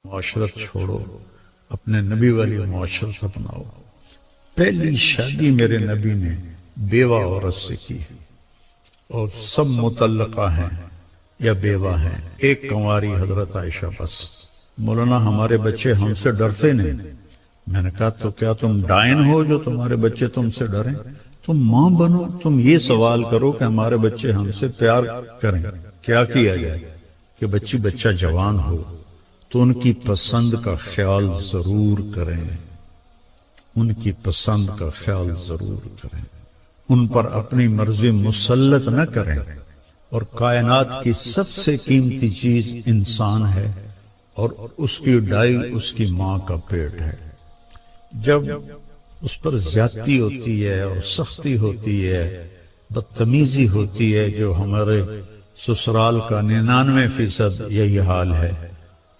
معاشرت چھوڑو، اپنے نبی والی معاشرت اپناؤ۔ پہلی شادی میرے نبی نے بیوہ عورت سے کی ہے، اور سب متعلقہ ہیں یا بیوہ ہیں، ایک کنواری حضرت عائشہ بس۔ مولانا ہمارے بچے ہم سے ڈرتے نہیں۔ میں نے کہا تو کیا تم ڈائن ہو جو تمہارے بچے تم سے ڈریں؟ تم ماں بنو، تم یہ سوال کرو کہ ہمارے بچے ہم سے پیار کریں، کیا کیا جائے کہ بچہ جوان ہو تو ان کی پسند کا خیال ضرور کریں، ان کی پسند کا خیال ضرور کریں، ان پر اپنی مرضی مسلط نہ کریں۔ اور کائنات کی سب سے قیمتی چیز انسان ہے، اور اس کی ڈائی اس کی ماں کا پیٹ ہے۔ جب اس پر زیادتی ہوتی ہے اور سختی ہوتی ہے، بدتمیزی ہوتی ہے، جو ہمارے سسرال کا 99% یہی حال ہے،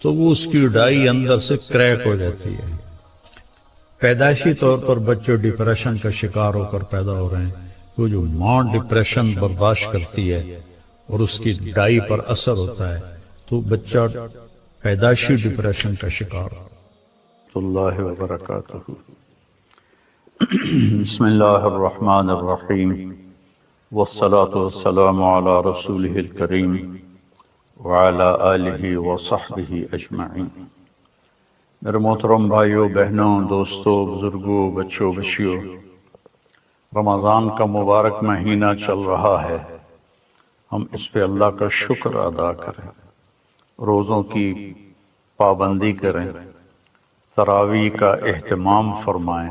تو وہ اس کی ڈائی اندر سے کریک ہو جاتی ہے۔ پیدائشی طور پر بچے ڈپریشن کا شکار ہو کر پیدا ہو رہے ہیں۔ وہ جو ماں ڈپریشن برداشت کرتی ہے اور اس کی ڈائی پر اثر ہوتا ہے تو بچہ پیدائشی ڈپریشن کا شکار ہو۔ اللہ وبرکاتہ۔ بسم اللہ الرحمن الرحیم، والصلاة والسلام علی رسولہ الکریم وعلی آلہ وصحبہ اجمعین۔ میرے محترم بھائیوں، بہنوں، دوستوں، بزرگوں، بچوں، بچیوں، رمضان کا مبارک مہینہ چل رہا ہے۔ ہم اس پہ اللہ کا شکر ادا کریں، روزوں کی پابندی کریں، تراویح کا اہتمام فرمائیں،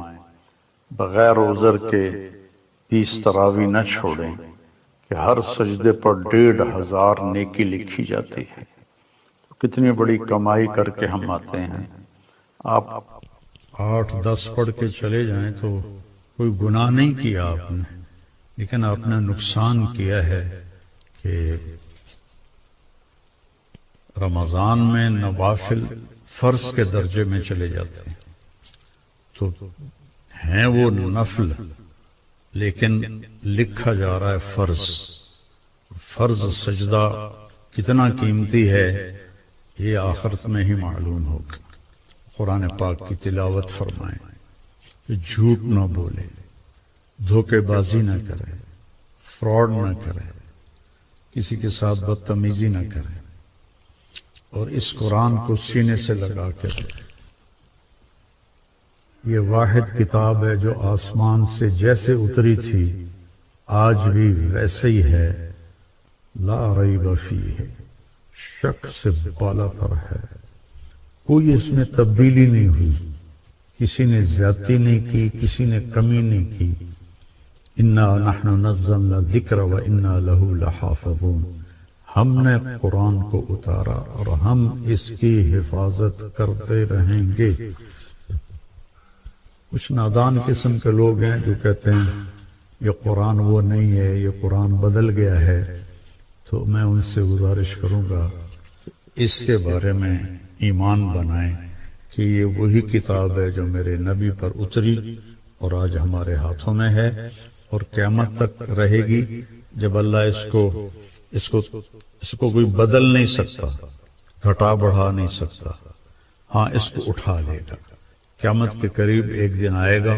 بغیر عذر کے 20 تراویح نہ چھوڑیں کہ ہر سجدے پر 1500 نیکی لکھی جاتی ہے۔ کتنی بڑی کمائی کر کے ہم آتے ہیں۔ آپ 8-10 پڑھ کے چلے جائیں تو کوئی گناہ نہیں کیا آپ نے، لیکن آپ نے نقصان کیا ہے کہ رمضان میں نوافل فرض کے درجے میں چلے جاتے ہیں، تو ہیں وہ نفل لیکن لکھا جا رہا ہے فرض۔ فرض سجدہ کتنا قیمتی ہے یہ آخرت میں ہی معلوم ہوگا۔ قرآن پاک کی تلاوت فرمائیں، جھوٹ نہ بولے، دھوکے بازی نہ کرے، فراڈ نہ کرے، کسی کے ساتھ بدتمیزی نہ کرے، اور اس قرآن کو سینے سے لگا کے رکھے۔ یہ واحد کتاب ہے جو آسمان سے جیسے اتری تھی آج بھی ویسے ہی ہے، لا ریب فیہ، شک سے بالا تر ہے، کوئی اس میں تبدیلی نہیں ہوئی، کسی نے زیادتی نہیں کی، کسی نے کمی نہیں کی۔ انا نحن نزلنا الذکر وانا لہ لحافظون، ہم نے قرآن کو اتارا اور ہم اس کی حفاظت کرتے رہیں گے۔ کچھ نادان قسم کے لوگ ہیں جو کہتے ہیں یہ قرآن وہ نہیں ہے، یہ قرآن بدل گیا ہے، تو میں ان سے گزارش کروں گا اس کے بارے میں ایمان بنائیں کہ یہ وہی کتاب ہے جو میرے نبی پر اتری اور آج ہمارے ہاتھوں میں ہے، اور قیامت تک رہے گی، جب اللہ اس کو کوئی بدل نہیں سکتا، گھٹا بڑھا نہیں سکتا، ہاں اس کو اٹھا لے گا۔ قیامت کے قریب ایک دن آئے گا،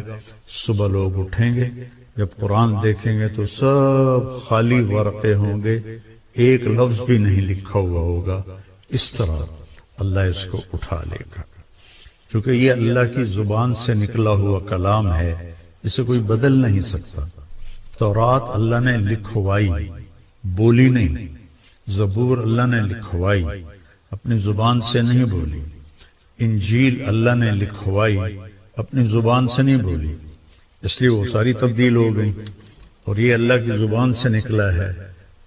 صبح لوگ اٹھیں گے، جب قرآن دیکھیں گے تو سب خالی ورقے ہوں گے، ایک لفظ بھی نہیں لکھا ہوا ہوگا۔ اس طرح اللہ اس کو اٹھا لے گا، چونکہ یہ اللہ کی زبان سے نکلا ہوا کلام ہے، اسے کوئی بدل نہیں سکتا۔ تورات اللہ نے لکھوائی، بولی نہیں۔ زبور اللہ نے لکھوائی، اپنی زبان سے نہیں بولی۔ انجیل اللہ نے لکھوائی، اپنی زبان سے نہیں بولی، اس لیے وہ ساری تبدیل ہو گئی، اور یہ اللہ کی زبان سے نکلا ہے،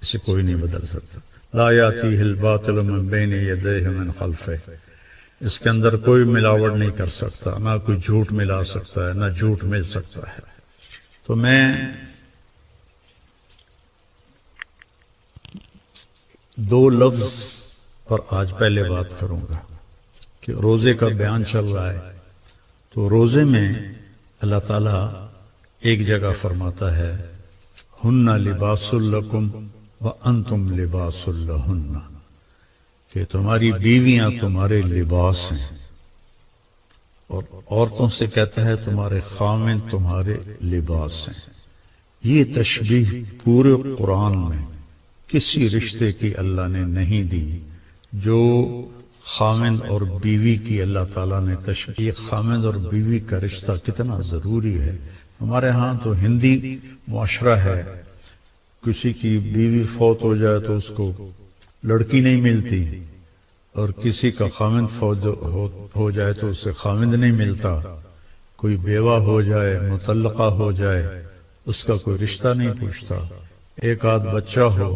اسے کوئی نہیں بدل سکتا۔ لا یاتیہ الباطل من بین یدیہ من خلفہ، اس کے اندر کوئی ملاوٹ نہیں کر سکتا، نہ کوئی جھوٹ ملا سکتا ہے، نہ جھوٹ مل سکتا ہے۔ تو میں دو لفظ پر آج پہلے بات کروں گا کہ روزے کا بیان چل رہا ہے، تو روزے میں اللہ تعالیٰ ایک جگہ فرماتا ہے ہن لباس لکم وانتم لباس لہن، کہ تمہاری بیویاں تمہارے لباس ہیں، اور عورتوں سے کہتا ہے تمہارے خاوند تمہارے لباس ہیں۔ یہ تشبیہ پورے قرآن میں کسی رشتے کی اللہ نے نہیں دی جو خاوند اور بیوی کی اللہ تعالیٰ نے تشبیہ۔ خاوند اور بیوی کا رشتہ کتنا ضروری ہے۔ ہمارے ہاں تو ہندی معاشرہ ہے، کسی کی بیوی فوت ہو جائے تو اس کو لڑکی نہیں ملتی، اور کسی کا خاوند فوت ہو جائے تو اسے خاوند نہیں ملتا، کوئی بیوہ ہو جائے، مطلقہ ہو جائے، اس کا کوئی رشتہ نہیں پوچھتا، ایک آدھ بچہ ہو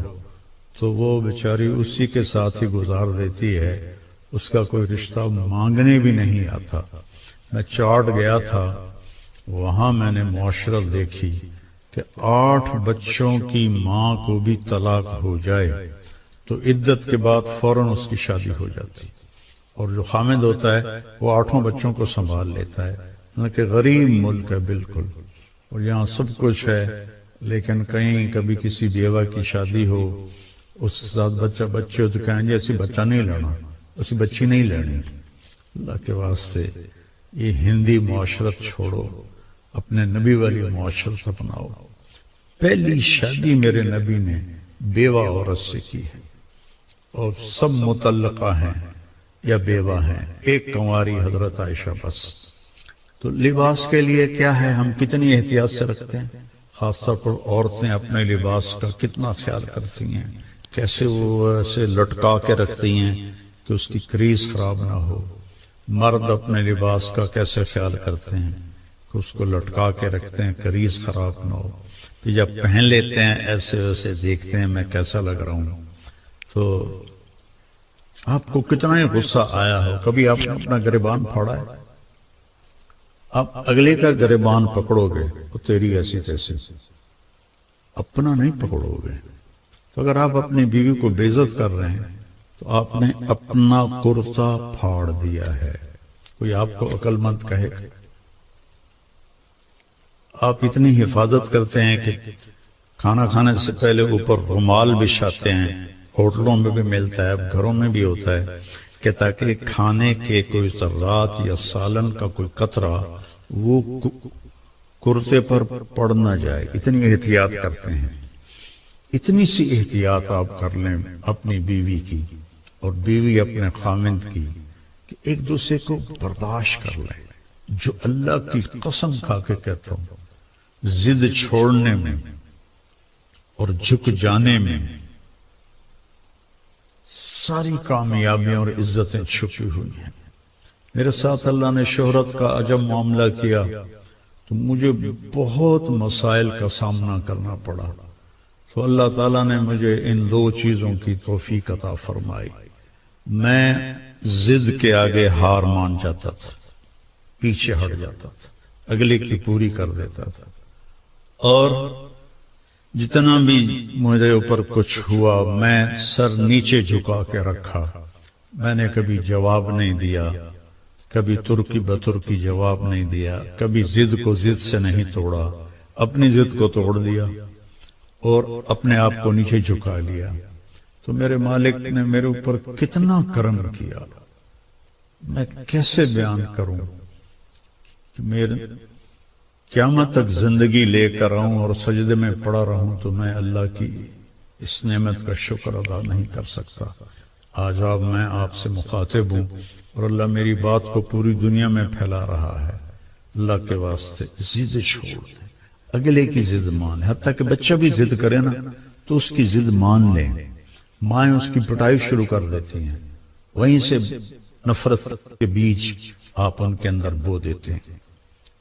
تو وہ بیچاری اسی کے ساتھ ہی گزار دیتی ہے، اس کا کوئی رشتہ مانگنے بھی نہیں آتا۔ میں چاٹ گیا تھا، وہاں میں نے معاشرت دیکھی کہ 8 بچوں کی ماں کو بھی طلاق ہو جائے تو عدت کے بعد فوراً اس کی شادی ہو جاتی، اور جو خامد ہوتا ہے وہ 8 بچوں کو سنبھال لیتا ہے۔ حالانکہ غریب ملک ہے بالکل، اور یہاں سب کچھ ہے، لیکن کہیں کبھی کسی بیوہ کی شادی ہو، اس کے ساتھ بچے ہو تو کہیں گے اسی بچہ نہیں لینا، اسی بچی نہیں لینی۔ اللہ کے واسطے یہ ہندی معاشرت چھوڑو، اپنے نبی والی معاشرت اپناؤ۔ پہلی شادی میرے نبی نے بیوہ عورت سے کی ہے، اور سب مطلقہ ہیں یا بیوہ ہیں، ایک کنواری حضرت عائشہ بس۔ تو لباس کے لیے کیا ہے، ہم کتنی احتیاط سے رکھتے ہیں، خاص طور پر عورتیں اپنے لباس کا کتنا خیال کرتی ہیں، کیسے وہ ایسے لٹکا کے رکھتی ہیں کہ اس کی کریز خراب نہ ہو۔ مرد اپنے لباس کا کیسے خیال کرتے ہیں کہ اس کو لٹکا کے رکھتے ہیں، کریز خراب نہ ہو، پھر جب پہن لیتے ہیں ایسے ویسے دیکھتے ہیں میں کیسا لگ رہا ہوں۔ تو آپ کو کتنا ہی غصہ آیا ہو، کبھی آپ نے اپنا گریبان پھاڑا ہے؟ آپ اگلے کا گریبان پکڑو گے وہ تیری ایسی تیسی، اپنا نہیں پکڑو گے۔ تو اگر آپ اپنی بیوی کو بے عزت کر رہے ہیں تو آپ نے اپنا کرتا پھاڑ دیا ہے۔ کوئی آپ کو عقل مند کہے گا؟ آپ اتنی حفاظت کرتے ہیں کہ کھانا کھانے سے پہلے اوپر رومال بچھاتے ہیں، ہوٹلوں میں بھی ملتا ہے، اب گھروں میں بھی ہوتا ہے، کہ تاکہ کھانے کے کوئی ذرات یا سالن کا کوئی قطرہ وہ کرتے پر پڑ نہ جائے۔ اتنی احتیاط کرتے ہیں۔ اتنی سی احتیاط آپ کر لیں اپنی بیوی کی اور بیوی اپنے خاوند کی، کہ ایک دوسرے کو برداشت کر لیں۔ جو اللہ کی قسم کھا کے کہتا ہوں، ضد چھوڑنے میں اور جھک جانے میں ساری کامیابیاں اور عزتیں چھپی ہوئی ہیں۔ میرے ساتھ اللہ نے شہرت کا عجب معاملہ کیا تو مجھے بہت مسائل کا سامنا کرنا پڑا، تو اللہ تعالیٰ نے مجھے ان 2 چیزوں کی توفیق عطا فرمائی۔ میں ضد کے آگے ہار مان جاتا تھا، پیچھے ہٹ جاتا تھا، اگلے کی پوری کر دیتا تھا، اور جتنا بھی مجھے اوپر کچھ ہوا میں سر نیچے جھکا کے رکھا۔ میں نے کبھی جواب نہیں دیا، کبھی ترکی بترکی جواب نہیں دیا، کبھی ضد کو ضد سے نہیں توڑا، اپنی ضد کو توڑ دیا اور اپنے آپ کو نیچے جھکا لیا۔ تو میرے مالک نے میرے اوپر کتنا کرم کیا، میں کیسے بیان کروں کہ میرے قیامت تک زندگی لے کر رہوں اور سجدے میں پڑا رہوں تو میں اللہ کی اس نعمت کا شکر ادا نہیں کر سکتا۔ آج میں آپ سے مخاطب ہوں اور اللہ میری بات کو پوری دنیا میں پھیلا رہا ہے۔ اللہ کے واسطے ضد چھوڑ دیں، اگلے کی ضد مان، حتیٰ کہ بچہ بھی ضد کرے نا تو اس کی ضد مان لیں۔ مائیں اس کی پٹائی شروع کر دیتی ہیں، وہیں سے نفرت کے بیج آپ ان کے اندر بو دیتے ہیں۔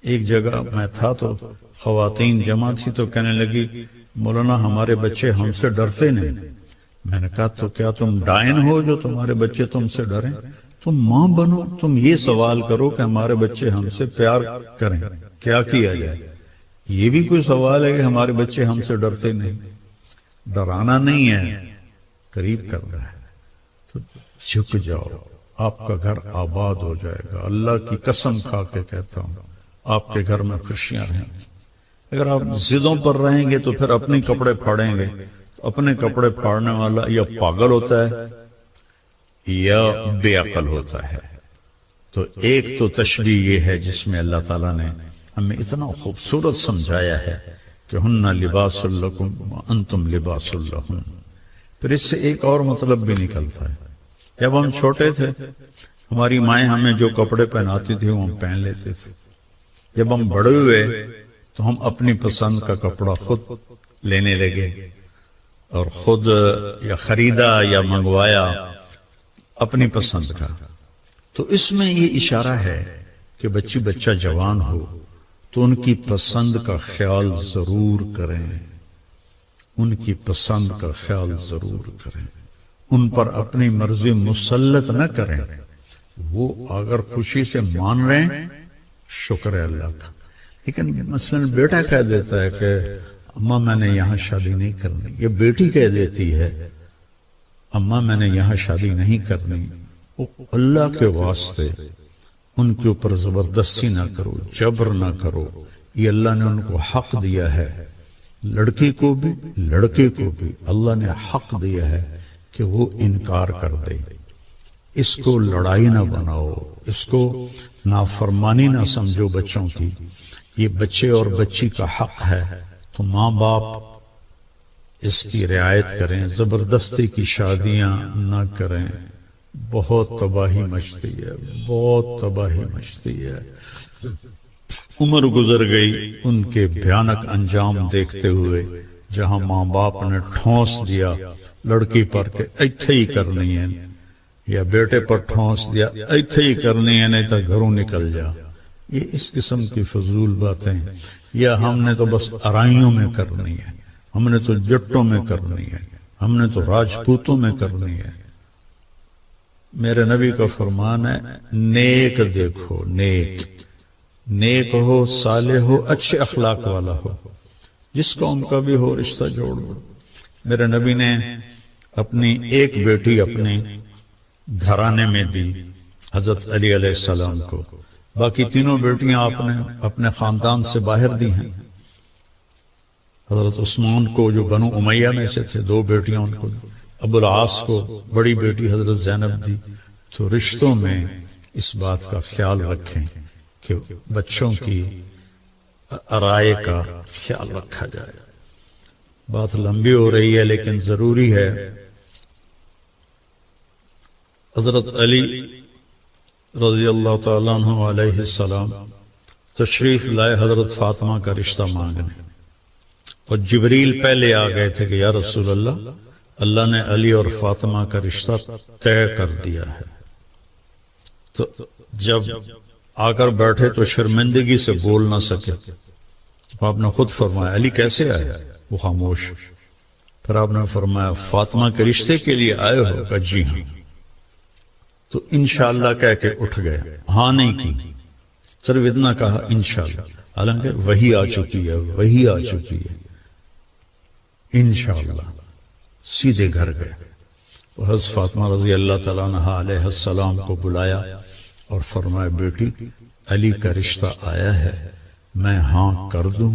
ایک جگہ میں تھا تو خواتین جمع تھی تو کہنے لگی مولانا ہمارے بچے ہم سے ڈرتے نہیں۔ میں نے کہا تو کیا تم ڈائن ہو جو تمہارے بچے تم سے ڈریں؟ تم ماں بنو، تم یہ سوال کرو کہ ہمارے بچے ہم سے پیار کریں، کیا کیا جائے؟ یہ بھی کوئی سوال ہے کہ ہمارے بچے ہم سے ڈرتے نہیں؟ ڈرانا نہیں ہے، قریب کرنا ہے۔ تو جھک جاؤ، آپ کا گھر آباد ہو جائے گا۔ اللہ کی قسم کھا کے کہتا ہوں آپ کے گھر میں خوشیاں رہیں گی۔ اگر آپ ضدوں پر رہیں گے تو پھر اپنے کپڑے پھاڑیں گے، تو اپنے کپڑے پھاڑنے والا یا پاگل ہوتا ہے یا بے عقل ہوتا ہے۔ تو ایک تو تشبیہ یہ ہے جس میں اللہ تعالیٰ نے ہمیں اتنا خوبصورت سمجھایا ہے کہ ہن لباس لکم وانتم لباس لہن۔ پھر اس سے ایک اور مطلب بھی نکلتا ہے، جب ہم چھوٹے تھے ہماری مائیں ہمیں جو کپڑے پہناتی تھی وہ ہم پہن لیتے تھے، جب ہم بڑے ہوئے تو ہم اپنی پسند کا کپڑا خود لینے لگے اور خود یا خریدا یا منگوایا اپنی پسند کا۔ تو اس میں یہ اشارہ ہے کہ بچہ جوان ہو تو ان کی پسند کا خیال ضرور کریں، ان کی پسند کا خیال ضرور کریں، ان پر اپنی مرضی مسلط نہ کریں۔ وہ اگر خوشی سے مان رہے ہیں شکر ہے اللہ کا، لیکن مثلا بیٹا کہہ دیتا ہے کہ اماں میں نے یہاں شادی نہیں کرنی، یہ بیٹی کہہ دیتی ہے اماں میں نے یہاں شادی نہیں کرنی، وہ اللہ کے واسطے ان کے اوپر زبردستی نہ کرو، جبر نہ کرو۔ یہ اللہ نے ان کو حق دیا ہے، لڑکی کو بھی لڑکے کو بھی اللہ نے حق دیا ہے کہ وہ انکار کر دے۔ اس کو لڑائی نہ بناؤ، اس کو نافرمانی نہ سمجھو بچوں کی، یہ بچے اور بچی کا حق ہے، تو ماں باپ اس کی رعایت کریں، زبردستی کی شادیاں نہ کریں۔ بہت تباہی مچتی ہے، بہت تباہی مچتی ہے۔ عمر گزر گئی ان کے بھیانک انجام دیکھتے ہوئے، جہاں ماں باپ نے ٹھونس دیا لڑکی پر کہ ایتھے ہی کرنی ہے، یا بیٹے پر ٹھونس دیا ایتھے ہی کرنی ہے نہیں تو گھروں نکل جا۔ یہ اس قسم کی فضول باتیں، یا ہم نے تو بس ارائیوں میں کرنی ہے، ہم نے تو جٹوں میں کرنی ہے، ہم نے تو راجپوتوں میں کرنی ہے۔ میرے نبی کا فرمان ہے نیک دیکھو، نیک ہو، صالح ہو، اچھے اخلاق والا ہو، جس قوم کا بھی ہو رشتہ جوڑ دو۔ میرے نبی نے اپنی ایک بیٹی اپنے گھرانے میں دی حضرت علی علیہ السلام کو، باقی تینوں بیٹیاں آپ نے اپنے خاندان سے باہر دی ہیں۔ حضرت عثمان کو جو بنو امیہ میں سے تھے 2 بیٹیاں ان کو دی، ابو العاص کو بڑی بیٹی حضرت زینب دی۔ تو رشتوں میں اس بات کا خیال رکھیں کہ بچوں کی رائے کا خیال رکھا جائے۔ بات لمبی ہو رہی ہے لیکن ضروری ہے۔ حضرت علی رضی اللہ تعالیٰ عنہ علیہ السلام تشریف لائے حضرت فاطمہ کا رشتہ مانگنے، اور جبریل پہلے آ گئے تھے کہ یا رسول اللہ، اللہ نے علی اور فاطمہ کا رشتہ طے کر دیا ہے۔ تو جب آ کر بیٹھے تو شرمندگی سے بول نہ سکے، تو آپ نے خود فرمایا علی کیسے آئے؟ وہ خاموش۔ پھر آپ نے فرمایا فاطمہ کے رشتے کے لیے آئے ہو؟ کہ جی ہاں۔ تو انشاءاللہ کہہ کے اٹھ گئے، ہاں نہیں کی، صرف اتنا کہا انشاءاللہ، حالانکہ وہی آ چکی ہے، وہی آ چکی ہے، انشاءاللہ۔ سیدھے گھر گئے، حضرت فاطمہ رضی اللہ تعالیٰ عنہ علیہ السلام کو بلایا اور فرمایا بیٹی علی کا رشتہ آیا ہے، میں ہاں کر دوں؟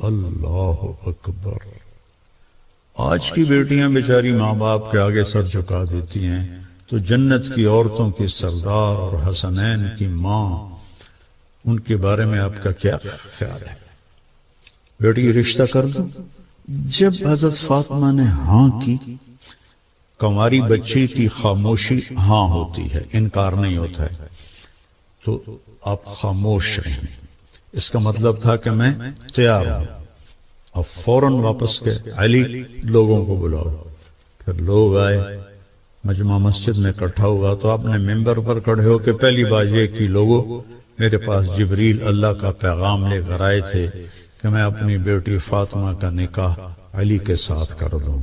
اللہ اکبر۔ آج کی بیٹیاں بیچاری ماں باپ کے آگے سر جھکا دیتی ہیں، تو جنت کی عورتوں کی سردار اور حسنین کی ماں، ان کے بارے میں آپ کا کیا خیال ہے؟ بیٹی رشتہ کر دوں؟ جب حضرت فاطمہ نے ہاں کی، کنواری بچی کی خاموشی ہاں ہوتی ہے، انکار نہیں ہوتا ہے، تو آپ خاموش رہیں۔ اس کا مطلب تھا کہ میں تیار ہوں۔ اب فوراً واپس کے علی لوگوں کو بلاؤ۔ پھر لوگ آئے، مجمع مسجد میں اکٹھا ہوا، تو آپ نے ممبر پر کھڑے ہو کے پہلی بات یہ کی لوگوں میرے پاس جبریل اللہ کا پیغام لے کر آئے تھے کہ میں اپنی بیٹی فاطمہ کا نکاح علی کے ساتھ کر دوں۔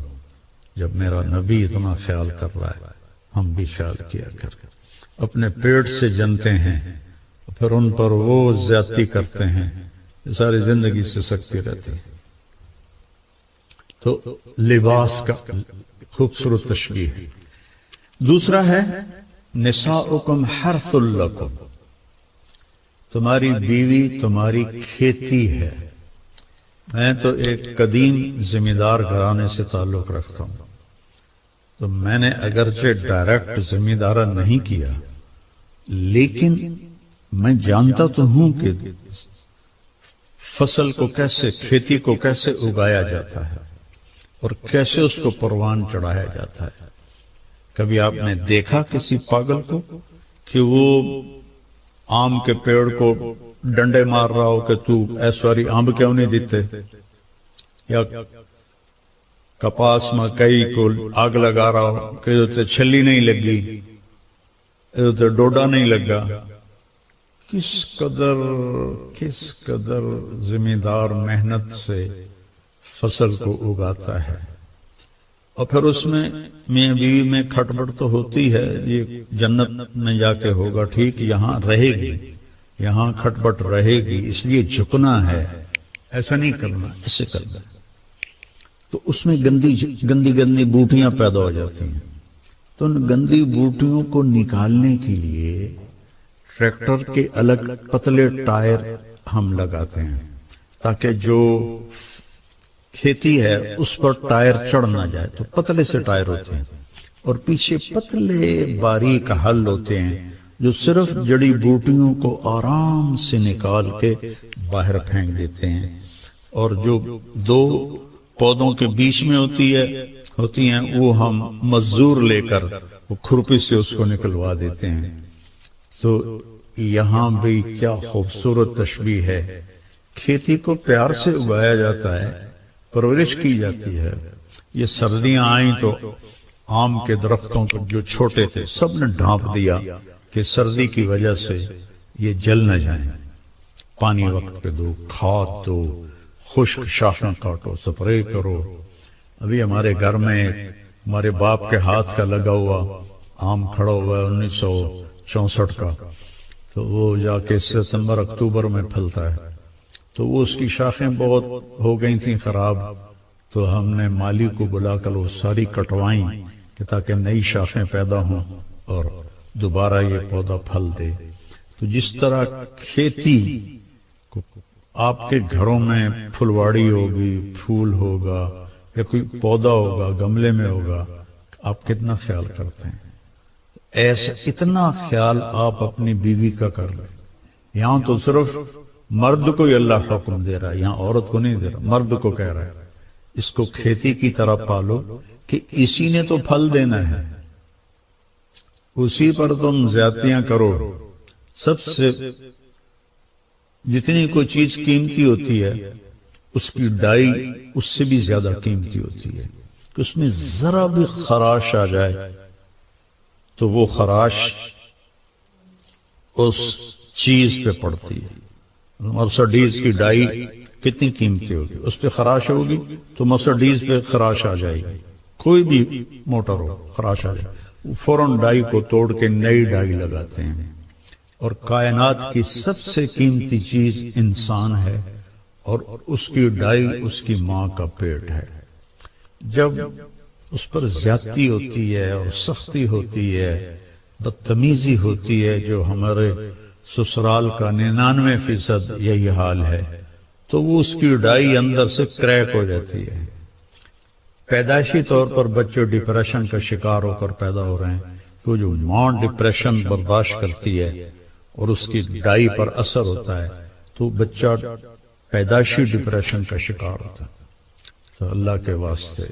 جب میرا نبی اتنا خیال کر رہا ہے ہم بھی خیال کیا کر، اپنے پیٹ سے جنتے ہیں پھر ان پر وہ زیادتی کرتے ہیں، ساری زندگی سے سکتی رہتی۔ تو لباس کا خوبصورت تشبیہ۔ دوسرا ہے نساؤکم حرث لکم، تمہاری بیوی تمہاری کھیتی ہے۔ میں تو ایک قدیم زمیندار گھرانے سے تعلق رکھتا ہوں، تو میں نے اگرچہ ڈائریکٹ ذمہ دارہ نہیں کیا، لیکن میں جانتا تو ہوں کہ فصل کو کیسے، کھیتی کو کیسے اگایا جاتا ہے اور کیسے اس کو پروان چڑھایا جاتا ہے۔ کبھی آپ نے دیکھا کسی پاگل کو کہ وہ آم کے پیڑ کو ڈنڈے مار رہا ہو کہ تو ایسواری آم کیوں نہیں دیتے، یا کپاس مکئی کو آگ لگا رہا ہو کہ ادھر چھلی نہیں لگی، ادھر ڈوڈا نہیں لگا۔ کس قدر ذمہ دار محنت سے فصل کو اگاتا ہے، اور پھر اس میں میاں بیوی میں کھٹپٹ تو ہوتی ہے، یہ جنت میں جا کے ہوگا ٹھیک، یہاں رہے گی، یہاں کھٹپٹ رہے گی، اس لیے جھکنا ہے، ایسا نہیں کرنا، ایسے کرنا۔ تو اس میں گندی بوٹیاں پیدا ہو جاتی ہیں، تو ان گندی بوٹیوں کو نکالنے کے لیے ٹریکٹر کے الگ پتلے ٹائر ہم لگاتے ہیں تاکہ جو کھیتی ہے اس پر ٹائر چڑھ نہ جائے، تو پتلے سے ٹائر ہوتے ہیں، اور پیچھے پتلے باریک حل ہوتے ہیں جو صرف جڑی بوٹیوں کو آرام سے نکال کے باہر پھینک دیتے ہیں، اور جو دو پودوں کے بیچ میں ہوتی ہیں وہ ہم مزدور لے کر وہ کھرپی سے اس کو نکلوا دیتے ہیں۔ تو یہاں بھی کیا خوبصورت تشبیہ ہے، کھیتی کو پیار سے اگایا جاتا ہے، پرورش کی جاتی ہے۔ یہ سردیاں آئیں تو آم کے درختوں کو جو چھوٹے تھے سب نے ڈھانپ دیا کہ سردی کی وجہ سے یہ جل نہ جائیں، پانی وقت پہ دو، کھاد دو، خشک شاخیں کاٹو، سپرے کرو۔ ابھی ہمارے گھر میں ہمارے باپ کے ہاتھ کا لگا ہوا آم کھڑا ہوا ہے 1964 کا، تو وہ جا کے ستمبر اکتوبر میں پھلتا ہے، تو وہ اس کی شاخیں بہت ہو گئی تھیں خراب، تو ہم نے مالی کو بلا کر وہ ساری کٹوائیں کہ تاکہ نئی شاخیں پیدا ہوں اور دوبارہ یہ پودا پھل دے۔ تو جس طرح کھیتی کو آپ کے گھروں میں پھلواڑی ہوگی، پھول ہوگا یا کوئی پودا ہوگا گملے میں ہوگا، آپ کتنا خیال کرتے ہیں؟ ایسا اتنا خیال آپ اپنی بیوی کا کر لیں۔ یہاں تو صرف مرد کو ہی اللہ حکم دے رہا ہے، یہاں عورت کو نہیں دے رہا، مرد کو کہہ رہا ہے اس کو کھیتی کی طرح پالو کہ اسی نے تو پھل دینا ہے، اسی پر تم زیادتیاں کرو۔ سب سے جتنی کوئی چیز قیمتی ہوتی ہے اس کی ڈائی اس سے بھی زیادہ قیمتی ہوتی ہے، کہ اس میں ذرا بھی خراش آ جائے تو وہ خراش اس چیز پہ پڑتی ہے۔ مرسڈیز کی ڈائی کتنی قیمتی ہوگی، اس پہ خراش ہوگی تو مرسڈیز پہ خراش آ جائے گی، کوئی بھی موٹر ہو خراش آ جائے، فوراً ڈائی کو توڑ کے نئی ڈائی لگاتے ہیں۔ اور کائنات کی سب سے قیمتی چیز انسان ہے، اور اس کی ڈائی اس کی ماں کا پیٹ ہے۔ جب اس پر زیادتی ہوتی ہے اور سختی ہوتی ہے، بدتمیزی ہوتی ہے، جو ہمارے سسرال کا 99% یہی حال ہے، تو وہ اس کی ڈائی اندر سے کریک ہو جاتی ہے۔ پیدائشی طور پر بچے ڈپریشن کا شکار ہو کر پیدا ہو رہے ہیں، تو جو ماں ڈپریشن برداشت کرتی ہے اور اس کی ڈائی پر اثر ہوتا ہے تو بچہ پیدائشی ڈپریشن کا شکار ہوتا ہے۔ تو اللہ کے واسطے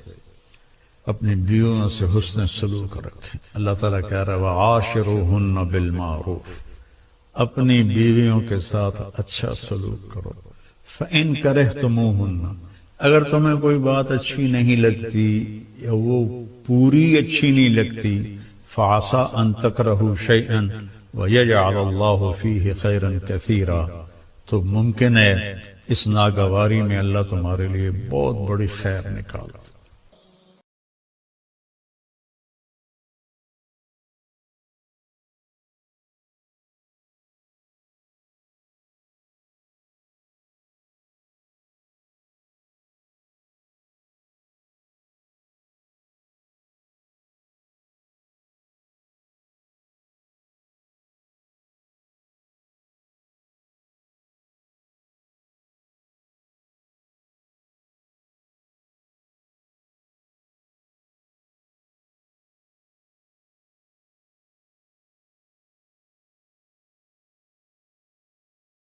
اپنی بیویوں سے حسن سلوک رکھیں۔ اللہ تعالیٰ کہہ رہا ہے وَعَاشِرُوهُنَّ بِالْمَعْرُوفِ، اپنی بیویوں کے ساتھ اچھا سلوک کرو۔ فَإِن كَرِهْتُمُوهُنَّ، اگر تمہیں کوئی بات اچھی نہیں لگتی یا وہ پوری اچھی نہیں لگتی، فَعَسَىٰ أَن تَكْرَهُوا شَيْئًا وَيَجْعَلَ اللَّهُ فِيهِ خَيْرًا كَثِيرًا، تو ممکن ہے اس ناگواری میں اللہ تمہارے لیے بہت بڑی خیر نکالتا۔